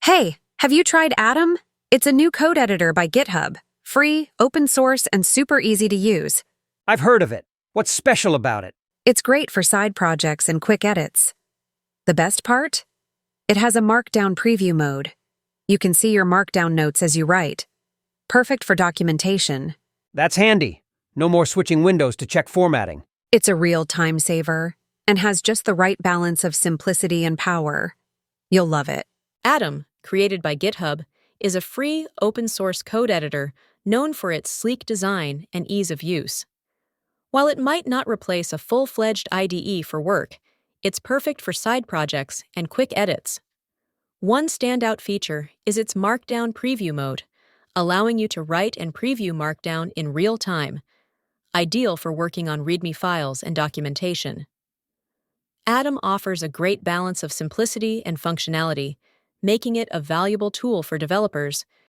Hey, have you tried Atom? It's a new code editor by GitHub. Free, open source, and super easy to use. I've heard of it. What's special about it? It's great for side projects and quick edits. The best part? It has a markdown preview mode. You can see your markdown notes as you write. Perfect for documentation. That's handy. No more switching windows to check formatting. It's a real time saver and has just the right balance of simplicity and power. You'll love it. Atom, created by GitHub, is a free, open-source code editor known for its sleek design and ease of use. While it might not replace a full-fledged IDE for work, it's perfect for side projects and quick edits. One standout feature is its Markdown preview mode, allowing you to write and preview Markdown in real time, ideal for working on README files and documentation. Atom offers a great balance of simplicity and functionality, making it a valuable tool for developers